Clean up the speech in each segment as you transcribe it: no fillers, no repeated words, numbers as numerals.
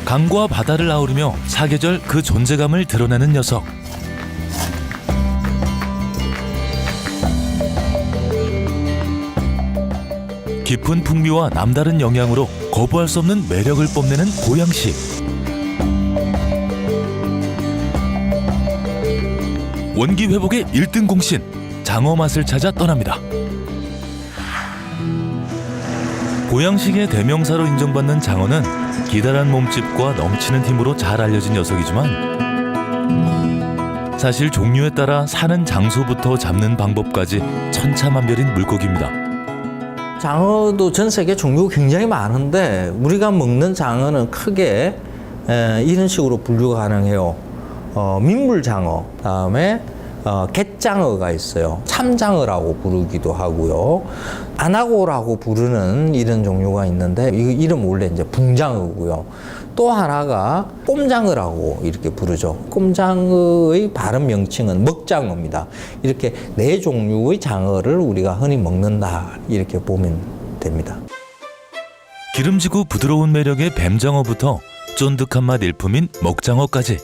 강과 바다를 아우르며 사계절 그 존재감을 드러내는 녀석. 깊은 풍미와 남다른 영양으로 거부할 수 없는 매력을 뽐내는 보양식. 원기 회복의 1등 공신, 장어 맛을 찾아 떠납니다. 보양식의 대명사로 인정받는 장어는 기다란 몸집과 넘치는 힘으로 잘 알려진 녀석이지만 사실 종류에 따라 사는 장소부터 잡는 방법까지 천차만별인 물고기입니다. 장어도 전 세계 종류가 굉장히 많은데 우리가 먹는 장어는 크게 이런 식으로 분류가 가능해요. 민물장어, 다음에 갯장어가 있어요. 참장어라고 부르기도 하고요. 안하고라고 부르는 이런 종류가 있는데 이 이름 원래 이제 붕장어고요. 또 하나가 꼼장어라고 이렇게 부르죠. 꼼장어의 발음 명칭은 먹장어입니다. 이렇게 네 종류의 장어를 우리가 흔히 먹는다 이렇게 보면 됩니다. 기름지고 부드러운 매력의 뱀장어부터 쫀득한 맛 일품인 먹장어까지.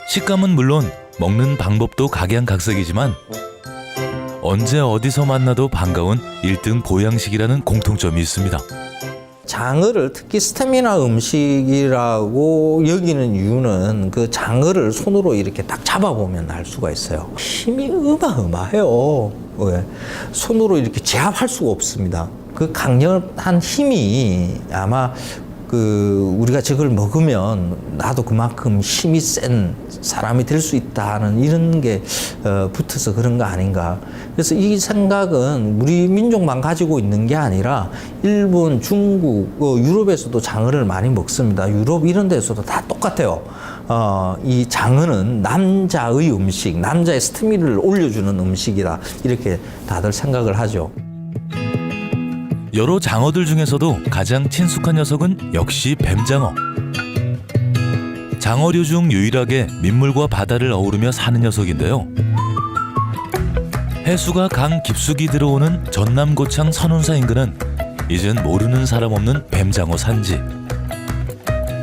식감은 물론 먹는 방법도 각양각색이지만 언제 어디서 만나도 반가운 1등 보양식이라는 공통점이 있습니다. 장어를 특히 스테미나 음식이라고 여기는 이유는 그 장어를 손으로 이렇게 딱 잡아보면 알 수가 있어요. 힘이 어마어마해요. 왜? 손으로 이렇게 제압할 수가 없습니다. 그 강력한 힘이 아마 우리가 저걸 먹으면 나도 그만큼 힘이 센 사람이 될 수 있다는 이런 게 붙어서 그런 거 아닌가. 그래서 이 생각은 우리 민족만 가지고 있는 게 아니라 일본, 중국, 유럽에서도 장어를 많이 먹습니다. 유럽 이런 데서도 다 똑같아요. 이 장어는 남자의 음식, 남자의 스테미를 올려주는 음식이다. 이렇게 다들 생각을 하죠. 여러 장어들 중에서도 가장 친숙한 녀석은 역시 뱀장어. 장어류 중 유일하게 민물과 바다를 어우르며 사는 녀석인데요. 해수가 강 깊숙이 들어오는 전남 고창 선운사 인근은 이젠 모르는 사람 없는 뱀장어 산지.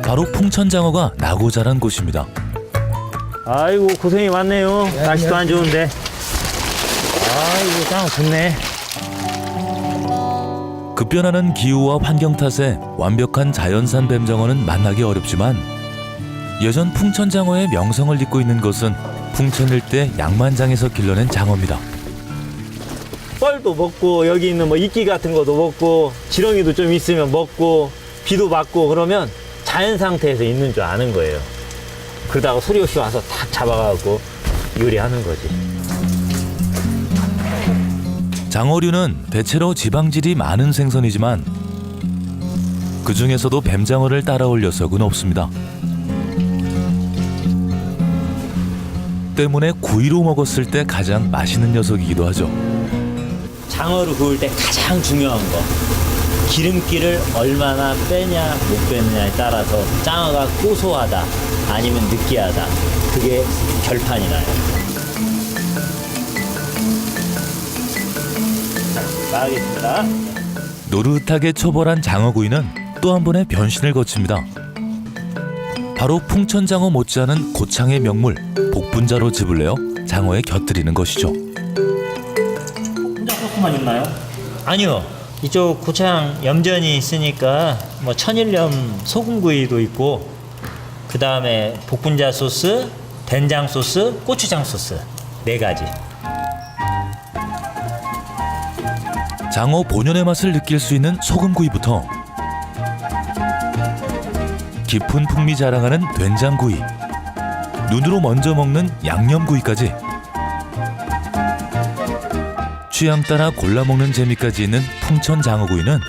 바로 풍천장어가 나고 자란 곳입니다. 아이고 고생이 많네요. 날씨도 안 좋은데. 아이고 장어 좋네. 급변하는 기후와 환경 탓에 완벽한 자연산 뱀장어는 만나기 어렵지만 예전 풍천장어의 명성을 잇고 있는 것은 풍천 일대 양만장에서 길러낸 장어입니다. 뻘도 먹고 여기 있는 뭐 이끼 같은 것도 먹고 지렁이도 좀 있으면 먹고 비도 맞고 그러면 자연 상태에서 있는 줄 아는 거예요. 그러다가 소리 없이 와서 탁 잡아가고 요리하는 거지. 장어류는 대체로 지방질이 많은 생선이지만 그 중에서도 뱀장어를 따라올 녀석은 없습니다. 때문에 구이로 먹었을 때 가장 맛있는 녀석이기도 하죠. 장어를 구울 때 가장 중요한 거 기름기를 얼마나 빼냐 못 빼느냐에 따라서 장어가 고소하다 아니면 느끼하다 그게 결판이 나요. 자, 나가겠습니다. 노릇하게 초벌한 장어구이는 또 한 번의 변신을 거칩니다. 바로 풍천장어 못지않은 고창의 명물 복분자로 즙을 내어 장어에 곁들이는 것이죠. 혼자 소스만 있나요? 아니요. 이쪽 고창 염전이 있으니까 뭐 천일염 소금구이도 있고 그 다음에 복분자 소스, 된장 소스, 고추장 소스 4가지. 장어 본연의 맛을 느낄 수 있는 소금구이부터 깊은 풍미 자랑하는 된장구이, 눈으로 먼저 먹는 양념구이까지 취향 따라 골라 먹는 재미까지 있는 풍천장어구이는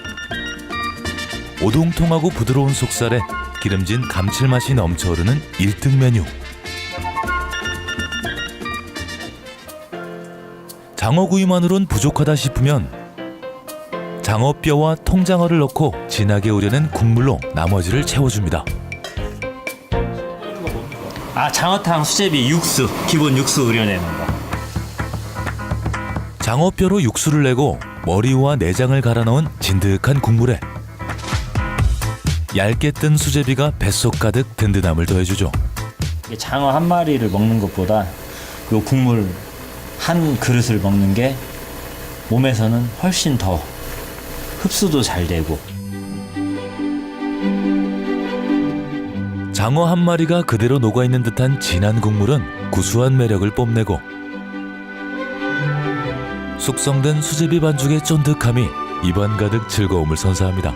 오동통하고 부드러운 속살에 기름진 감칠맛이 넘쳐 흐르는 1등 메뉴. 장어구이만으론 부족하다 싶으면 장어뼈와 통장어를 넣고 진하게 우려낸 국물로 나머지를 채워줍니다. 아, 장어탕, 수제비, 육수, 기본 육수 우려내는 거. 장어뼈로 육수를 내고 머리와 내장을 갈아 넣은 진득한 국물에 얇게 뜬 수제비가 뱃속 가득 든든함을 더해주죠. 이게 장어 한 마리를 먹는 것보다 요 국물 한 그릇을 먹는 게 몸에서는 훨씬 더 흡수도 잘 되고. 장어 한 마리가 그대로 녹아있는 듯한 진한 국물은 구수한 매력을 뽐내고 숙성된 수제비 반죽의 쫀득함이 입안 가득 즐거움을 선사합니다.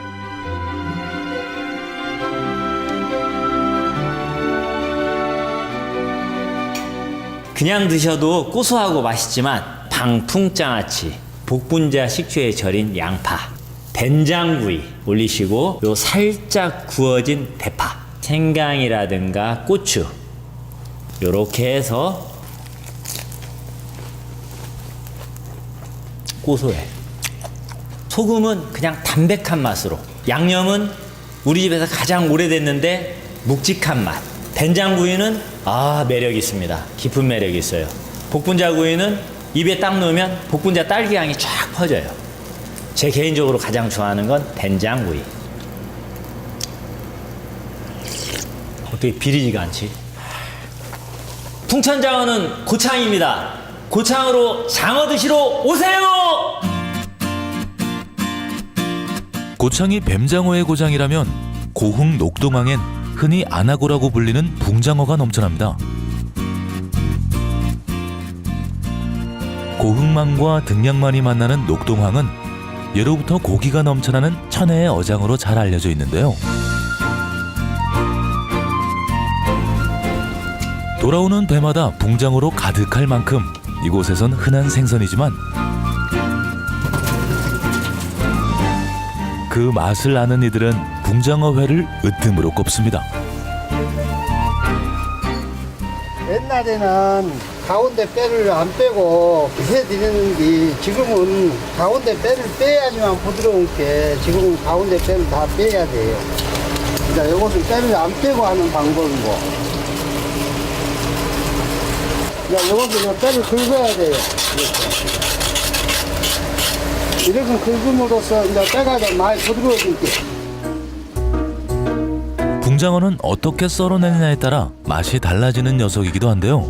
그냥 드셔도 고소하고 맛있지만 방풍장아찌, 복분자 식초에 절인 양파, 된장구이 올리시고 요 살짝 구워진 대파, 생강이라든가 고추 요렇게 해서 고소해. 소금은 그냥 담백한 맛으로, 양념은 우리 집에서 가장 오래됐는데 묵직한 맛, 된장구이는 매력이 있습니다. 깊은 매력이 있어요. 복분자구이는 입에 딱 넣으면 복분자 딸기향이 쫙 퍼져요. 제 개인적으로 가장 좋아하는 건 된장구이. 어떻게 비리지가 않지? 풍천장어는 고창입니다. 고창으로 장어 드시러 오세요! 고창이 뱀장어의 고장이라면 고흥 녹동항엔 흔히 안하고라고 불리는 붕장어가 넘쳐납니다. 고흥만과 등량만이 만나는 녹동항은 예로부터 고기가 넘쳐나는 천혜의 어장으로 잘 알려져 있는데요. 돌아오는 배마다 붕장어로 가득할 만큼 이곳에선 흔한 생선이지만 그 맛을 아는 이들은 붕장어회를 으뜸으로 꼽습니다. 옛날에는 가운데 뼈를 안 빼고 해드리는데 지금은 가운데 뼈를 빼야지만 부드러운 게 지금은 가운데 뼈를 다 빼야 돼요. 그러니까 이것은 뼈를 안 빼고 하는 방법이고, 이것은 뼈를 긁어야 돼요. 이렇게 긁음으로써 이제 뼈가 좀 많이 부드러워질게. 붕장어는 어떻게 썰어내느냐에 따라 맛이 달라지는 녀석이기도 한데요.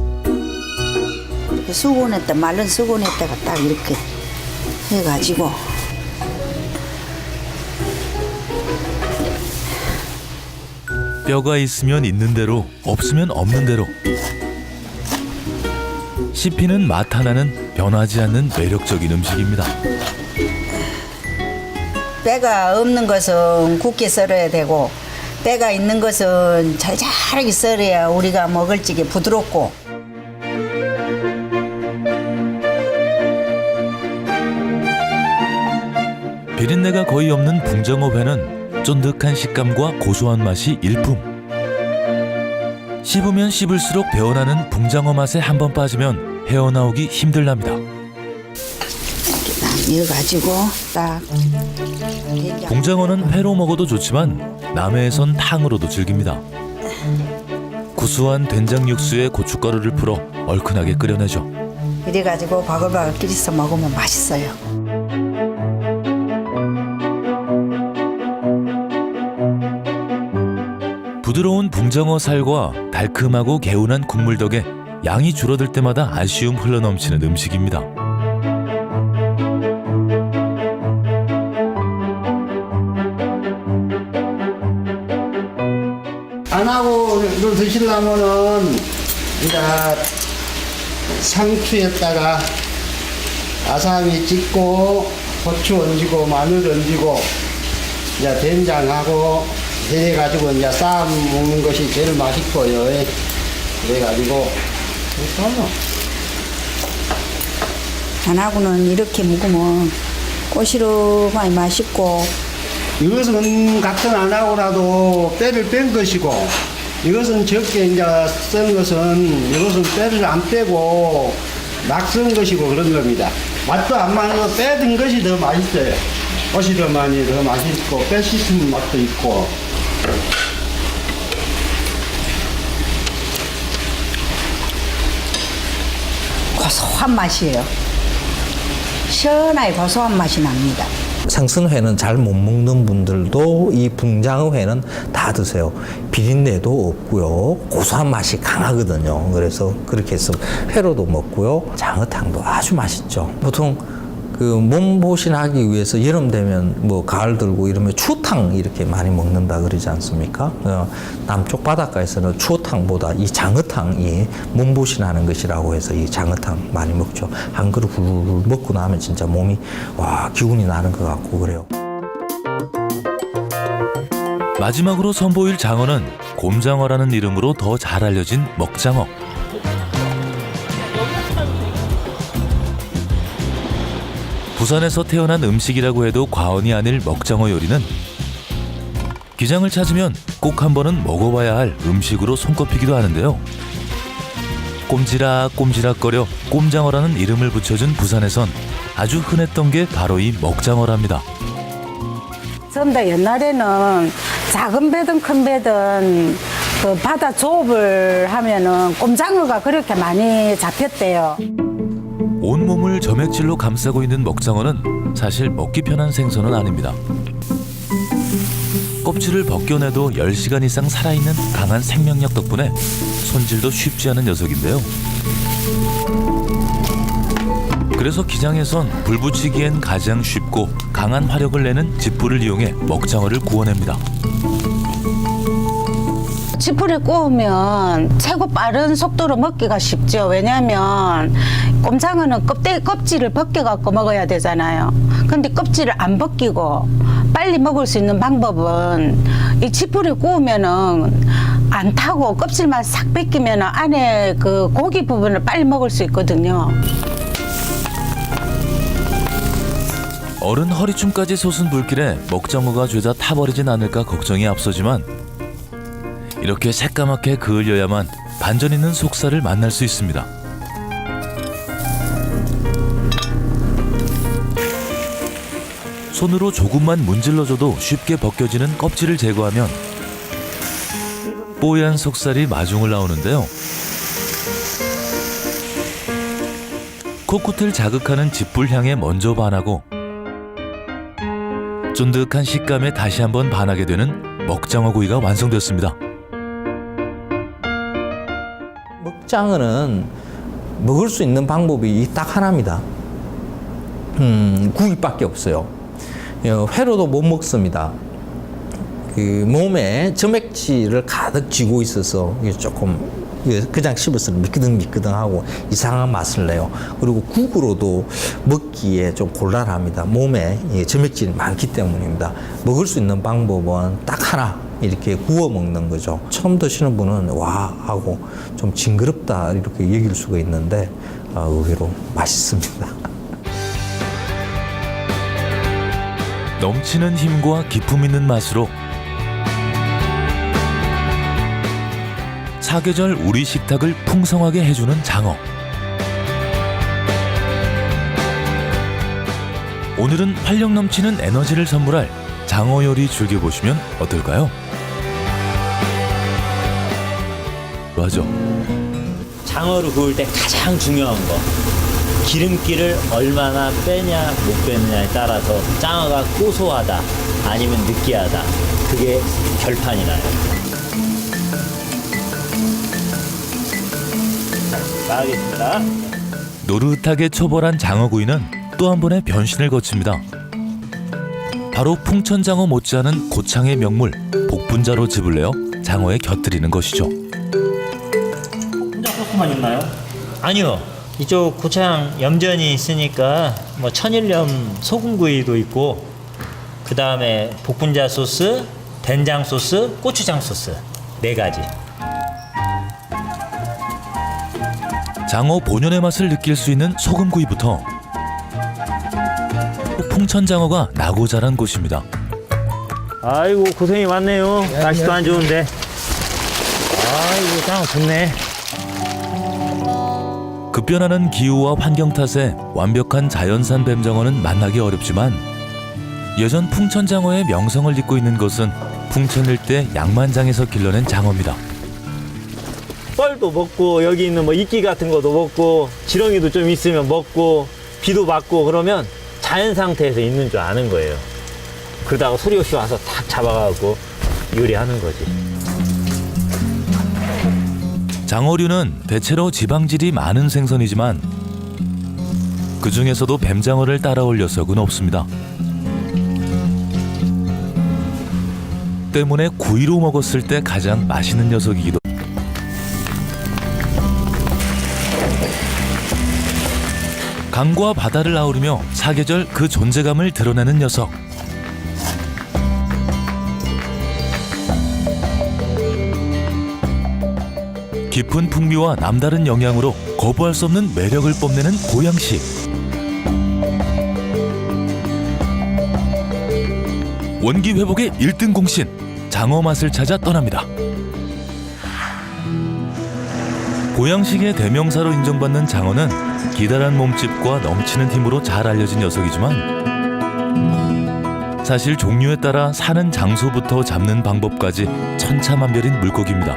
수건에다 마른 수건에다가 딱 이렇게 해가지고 뼈가 있으면 있는 대로, 없으면 없는 대로. 씹히는 맛 하나는 변하지 않는 매력적인 음식입니다. 뼈가 없는 것은 굵게 썰어야 되고 뼈가 있는 것은 잘잘하게 썰어야 우리가 먹을 적에 부드럽고. 비린내가 거의 없는 붕장어회는 쫀득한 식감과 고소한 맛이 일품. 씹으면 씹을수록 배어나는 붕장어 맛에 한 번 빠지면 헤어나오기 힘들답니다. 이어가지고 딱 붕장어는 회로 먹어도 좋지만 남해에선 탕으로도 즐깁니다. 구수한 된장 육수에 고춧가루를 풀어 얼큰하게 끓여내죠. 이래가지고 바글바글 끓여서 먹으면 맛있어요. 부드러운 붕장어 살과 달큼하고 개운한 국물 덕에 양이 줄어들 때마다 아쉬움 흘러넘치는 음식입니다. 안하고를 드시려면은 이제 상추에다가 아사미 찍고 고추 얹고 마늘 얹고 이제 된장하고 해가지고 이제 싸 먹는 것이 제일 맛있고요. 그래가지고 안하고는 이렇게 먹으면 꼬시름하니 맛있고. 이것은 같은 안하고라도 뼈를 뺀 것이고, 이것은 적게 이제 쓴 것은 이것은 뼈를 안 빼고 막 쓴 것이고 그런 겁니다. 맛도 안 맞아도 빼든 것이 더 맛있어요. 꼬시름하니 더 맛있고 뼈 씻은 맛도 있고. 고소한 맛이에요. 시원하게 고소한 맛이 납니다. 생선회는 잘 못 먹는 분들도 이 붕장어회는 다 드세요. 비린내도 없고요. 고소한 맛이 강하거든요. 그래서 그렇게 해서 회로도 먹고요. 장어탕도 아주 맛있죠. 보통 그 몸보신하기 위해서 여름 되면 뭐 가을 들고 이러면 추어탕 이렇게 많이 먹는다 그러지 않습니까? 남쪽 바닷가에서는 추어탕보다 이 장어탕이 몸보신하는 것이라고 해서 이 장어탕 많이 먹죠. 한 그릇 훌훌 먹고 나면 진짜 몸이 와 기운이 나는 것 같고 그래요. 마지막으로 선보일 장어는 곰장어라는 이름으로 더 잘 알려진 먹장어. 부산에서 태어난 음식이라고 해도 과언이 아닐 먹장어 요리는 기장을 찾으면 꼭 한 번은 먹어봐야 할 음식으로 손꼽히기도 하는데요. 꼼지락꼼지락거려 꼼장어라는 이름을 붙여준 부산에선 아주 흔했던 게 바로 이 먹장어랍니다. 전부 다 옛날에는 작은 배든 큰 배든 그 바다 조업을 하면은 꼼장어가 그렇게 많이 잡혔대요. 온몸을 점액질로 감싸고 있는 먹장어는 사실 먹기 편한 생선은 아닙니다. 껍질을 벗겨내도 10시간 이상 살아있는 강한 생명력 덕분에 손질도 쉽지 않은 녀석인데요. 그래서 기장에선 불 붙이기엔 가장 쉽고 강한 화력을 내는 짚불을 이용해 먹장어를 구워냅니다. 지풀에 구우면 최고 빠른 속도로 먹기가 쉽죠. 왜냐하면 꼼장어는 껍질을 벗겨갖고 먹어야 되잖아요. 근데 껍질을 안 벗기고 빨리 먹을 수 있는 방법은 이 지풀에 구우면은 안 타고 껍질만 싹 벗기면 안에 그 고기 부분을 빨리 먹을 수 있거든요. 어른 허리춤까지 솟은 불길에 먹장어가 죄다 타버리진 않을까 걱정이 앞서지만 이렇게 새까맣게 그을려야만 반전 있는 속살을 만날 수 있습니다. 손으로 조금만 문질러줘도 쉽게 벗겨지는 껍질을 제거하면 뽀얀 속살이 마중을 나오는데요. 코끝을 자극하는 짚불 향에 먼저 반하고 쫀득한 식감에 다시 한번 반하게 되는 먹장어 구이가 완성됐습니다. 먹장어는 먹을 수 있는 방법이 딱 하나입니다. 구이밖에 없어요. 회로도 못 먹습니다. 그 몸에 점액질을 가득 쥐고 있어서 이게 조금 그냥 씹을수록 미끄덩미끄덩하고 이상한 맛을 내요. 그리고 국으로도 먹기에 좀 곤란합니다. 몸에 점액질이 많기 때문입니다. 먹을 수 있는 방법은 딱 하나, 이렇게 구워 먹는 거죠. 처음 드시는 분은 와 하고 좀 징그럽다 이렇게 여길 수가 있는데 의외로 맛있습니다. 넘치는 힘과 기품 있는 맛으로 사계절 우리 식탁을 풍성하게 해주는 장어. 오늘은 활력 넘치는 에너지를 선물할 장어 요리 즐겨보시면 어떨까요? 맞아. 장어를 구울 때 가장 중요한 거, 기름기를 얼마나 빼냐 못 빼느냐에 따라서 장어가 고소하다 아니면 느끼하다, 그게 결판이 나요. 자, 나가겠습니다. 노릇하게 초벌한 장어구이는 또 한 번의 변신을 거칩니다. 바로 풍천장어 못지않은 고창의 명물 복분자로 즙을 내어 장어에 곁들이는 것이죠. 혼자 소스만 있나요? 아니요. 이쪽 고창 염전이 있으니까 뭐 천일염 소금구이도 있고, 그 다음에 복분자 소스, 된장 소스, 고추장 소스 4가지. 장어 본연의 맛을 느낄 수 있는 소금구이부터 풍천장어가 나고 자란 곳입니다. 아이고 고생이 많네요. 날씨도 안 좋은데. 아이고 장어 좋네. 급변하는 기후와 환경 탓에 완벽한 자연산 뱀장어는 만나기 어렵지만 예전 풍천장어의 명성을 잇고 있는 것은 풍천 일대 양만장에서 길러낸 장어입니다. 뻘도 먹고 여기 있는 뭐 이끼 같은 것도 먹고 지렁이도 좀 있으면 먹고 비도 맞고 그러면 자연 상태에서 있는 줄 아는 거예요. 그러다가 소리 없이 와서 탁 잡아가고 요리하는 거지. 장어류는 대체로 지방질이 많은 생선이지만 그 중에서도 뱀장어를 따라올 녀석은 없습니다. 때문에 구이로 먹었을 때 가장 맛있는 녀석이기도. 강과 바다를 아우르며 사계절 그 존재감을 드러내는 녀석. 깊은 풍미와 남다른 영양으로 거부할 수 없는 매력을 뽐내는 보양식. 원기 회복의 1등 공신, 장어 맛을 찾아 떠납니다. 보양식의 대명사로 인정받는 장어는 기다란 몸집과 넘치는 힘으로 잘 알려진 녀석이지만 사실 종류에 따라 사는 장소부터 잡는 방법까지 천차만별인 물고기입니다.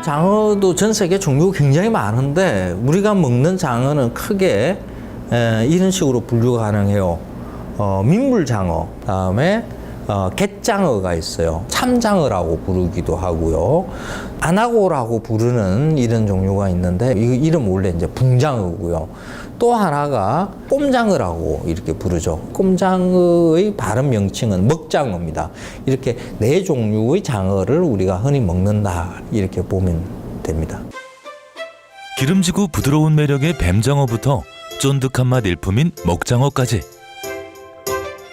장어도 전 세계 종류가 굉장히 많은데 우리가 먹는 장어는 크게 이런 식으로 분류가 가능해요. 민물장어, 다음에 갯장어가 있어요. 참장어라고 부르기도 하고요. 안하고라고 부르는 이런 종류가 있는데 이 이름 원래 이제 붕장어고요. 또 하나가 꼼장어라고 이렇게 부르죠. 꼼장어의 발음 명칭은 먹장어입니다. 이렇게 네 종류의 장어를 우리가 흔히 먹는다 이렇게 보면 됩니다. 기름지고 부드러운 매력의 뱀장어부터 쫀득한 맛 일품인 먹장어까지.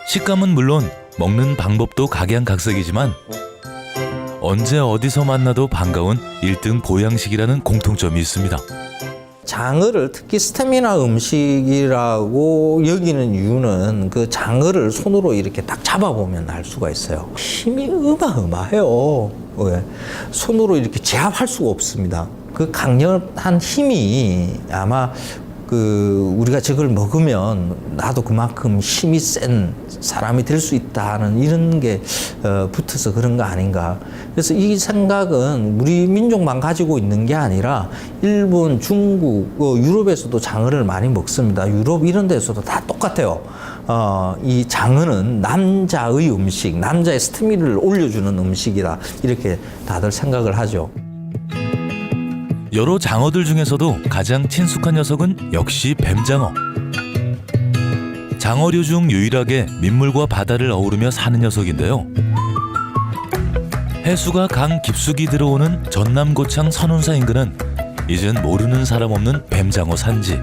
식감은 물론 먹는 방법도 각양각색이지만 언제 어디서 만나도 반가운 1등 보양식이라는 공통점이 있습니다. 장어를 특히 스태미나 음식이라고 여기는 이유는 그 장어를 손으로 이렇게 딱 잡아보면 알 수가 있어요. 힘이 어마어마해요. 왜? 손으로 이렇게 제압할 수가 없습니다. 그 강력한 힘이 아마 우리가 저걸 먹으면 나도 그만큼 힘이 센 사람이 될 수 있다는 이런 게 붙어서 그런 거 아닌가. 그래서 이 생각은 우리 민족만 가지고 있는 게 아니라 일본, 중국, 유럽에서도 장어를 많이 먹습니다. 유럽 이런 데서도 다 똑같아요. 이 장어는 남자의 음식, 남자의 스태미나를 올려주는 음식이다. 이렇게 다들 생각을 하죠. 여러 장어들 중에서도 가장 친숙한 녀석은 역시 뱀장어. 장어류 중 유일하게 민물과 바다를 어우르며 사는 녀석인데요. 해수가 강 깊숙이 들어오는 전남 고창 선운사 인근은 이젠 모르는 사람 없는 뱀장어 산지.